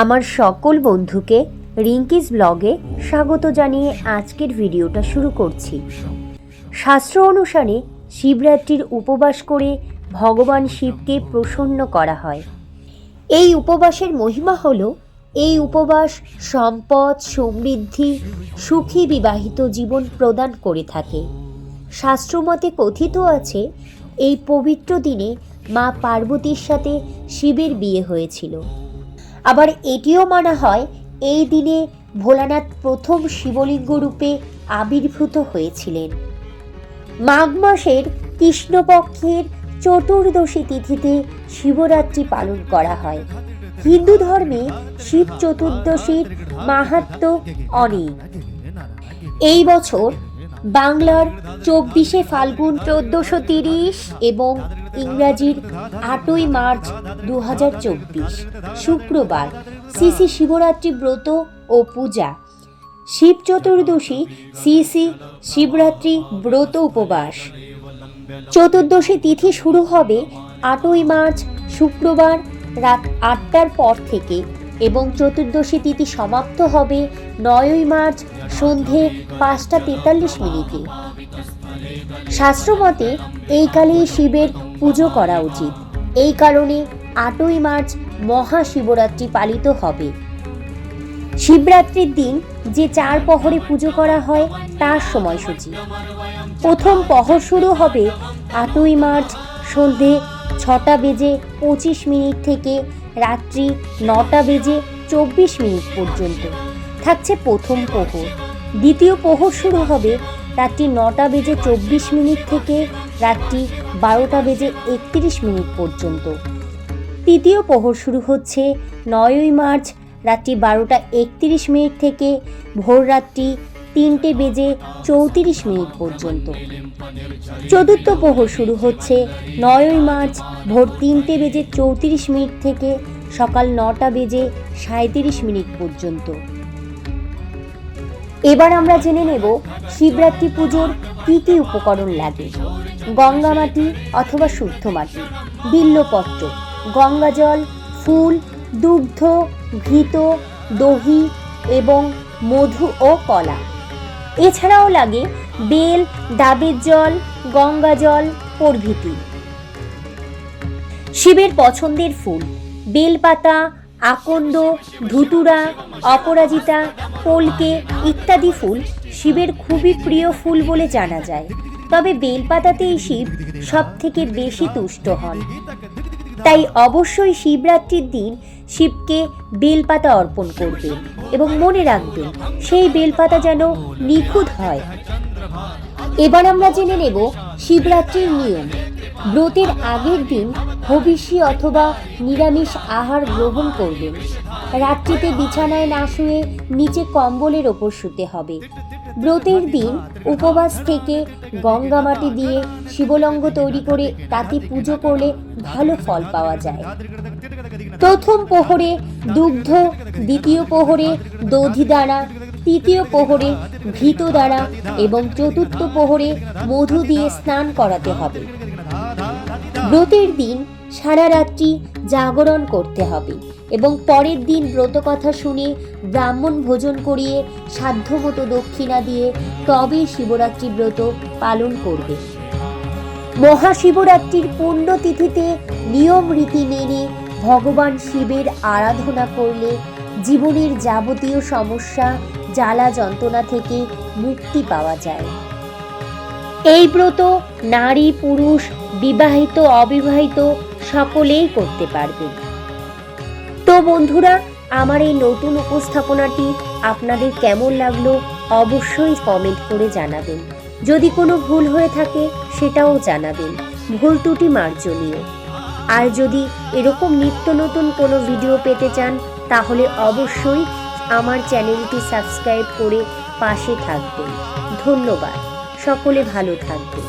আমার সকল বন্ধুকে রিঙ্কিস ব্লগে স্বাগত জানিয়ে আজকের ভিডিওটা শুরু করছি। শাস্ত্র অনুসারে শিবরাত্রির উপবাস করে ভগবান শিবকে প্রসন্ন করা হয়। এই উপবাসের মহিমা হলো এই উপবাস সম্পদ, সমৃদ্ধি, সুখী বিবাহিত জীবন প্রদান করে থাকে। শাস্ত্রমতে কথিত আছে এই পবিত্র দিনে মা পার্বতীর সাথে শিবের বিয়ে হয়েছিল। আবার এটিও মানা হয় এই দিনে ভোলানাথ প্রথম শিবলিঙ্গ রূপে আবির্ভূত হয়েছিলেন। মাঘ মাসের কৃষ্ণপক্ষের চতুর্দশী তিথিতে শিবরাত্রি পালন করা হয়। হিন্দু ধর্মে শিব চতুর্দশীর মাহাত্ম্য অনেক। এই বছর বাংলার 24শে ফাল্গুন 1430 এবং ইংরাজির 8ই মার্চ 2024 শুক্রবার শ্রী শিবরাত্রি ব্রত ও পূজা। শিব চতুর্দশী শ্রী শিবরাত্রি ব্রত উপবাস। চতুর্দশী তিথি শুরু হবে 8ই মার্চ শুক্রবার রাত 8টার পর থেকে এবং চতুর্দশী তিথি সমাপ্ত হবে 9ই মার্চ সন্ধে 5:43 শাস্ত্রমতে এই কালেই শিবের পুজো করা উচিত। এই কারণে 8ই মার্চ মহাশিবরাত্রি পালিত হবে। শিবরাত্রির দিন যে 4 প্রহরে পুজো করা হয় তার সময়সূচি: প্রথম প্রহর শুরু হবে 8ই মার্চ সন্ধে 6:25 থেকে রাত্রি 9:24 পর্যন্ত থাকছে প্রথম প্রহর। দ্বিতীয় প্রহর শুরু হবে রাত্রি 9:24 থেকে রাত্রি 12:31 পর্যন্ত। তৃতীয় প্রহর শুরু হচ্ছে 9ই মার্চ রাত্রি 12:31 থেকে ভোররাত্রি 3:34 পর্যন্ত। চতুর্থ প্রহর শুরু হচ্ছে 9ই মার্চ ভোর 3:34 থেকে সকাল 9:37 পর্যন্ত। এবার আমরা জেনে নেব শিবরাত্রি পুজোর কী কী উপকরণ লাগে। গঙ্গা মাটি অথবা শুদ্ধ মাটি, বিল্বপত্র, গঙ্গাজল, ফুল, দুগ্ধ, ঘৃত, দহি এবং মধু ও কলা। এছাড়াও লাগে বেল, ডাবের জল, গঙ্গাজল প্রভৃতি। শিবের পছন্দের ফুল: বেলপাতা, আকন্দ, ধুতুরা, অপরাজিতা, কলকে ইত্যাদি ফুল শিবের খুবই প্রিয় ফুল বলে জানা যায়। তবে বেলপাতাতেই শিব সব থেকে বেশি তুষ্ট হন। তাই অবশ্যই শিবরাত্রির দিন শিবকে বেলপাতা অর্পণ করবেন এবং মনে রাখবেন সেই বেলপাতা যেন নিখুঁত হয়। এবার আমরা জেনে নেব শিবরাত্রির নিয়ম। ব্রতের আগের দিন হবিষ্যি অথবা নিরামিষ আহার গ্রহণ করবেন। রাত্রিতে বিছানায় না শুয়ে নিচে কম্বলের ওপর শুতে হবে। ব্রতের দিন উপবাস থেকে গঙ্গা মাটি দিয়ে শিবলিঙ্গ তৈরি করে তাতে পুজো করলে ভালো ফল পাওয়া যায়। প্রথম প্রহরে দুগ্ধ, দ্বিতীয় প্রহরে দধি দ্বারা, তৃতীয় প্রহরে ঘৃত দ্বারা এবং চতুর্থ প্রহরে মধু দিয়ে স্নান করাতে হবে। ব্রতের দিন সারা রাত্রি জাগরণ করতে হবে এবং পরের দিন ব্রতকথা শুনে ব্রাহ্মণ ভোজন করিয়ে সাধ্যমতো দক্ষিণা দিয়ে তবে শিবরাত্রি ব্রত পালন করবে। মহাশিবরাত্রির পুণ্যতিথিতে নিয়ম রীতি মেনে ভগবান শিবের আরাধনা করলে জীবনের যাবতীয় সমস্যা, জ্বালা যন্ত্রণা থেকে মুক্তি পাওয়া যায়। এই ব্রত নারী পুরুষ, বিবাহিত অবিবাহিত সকলেই করতে পারবেন। তো বন্ধুরা, আমার এই নতুন উপস্থাপনাটি আপনাদের কেমন লাগলো অবশ্যই কমেন্ট করে জানাবেন। যদি কোনো ভুল হয়ে থাকে সেটাও জানাবেন, ভুল ত্রুটি মার্জনীয়। আর যদি এরকম নিত্য নতুন কোনো ভিডিও পেতে চান তাহলে অবশ্যই আমার চ্যানেলটি সাবস্ক্রাইব করে পাশে থাকবেন। ধন্যবাদ। সকলে ভালো থাকবেন।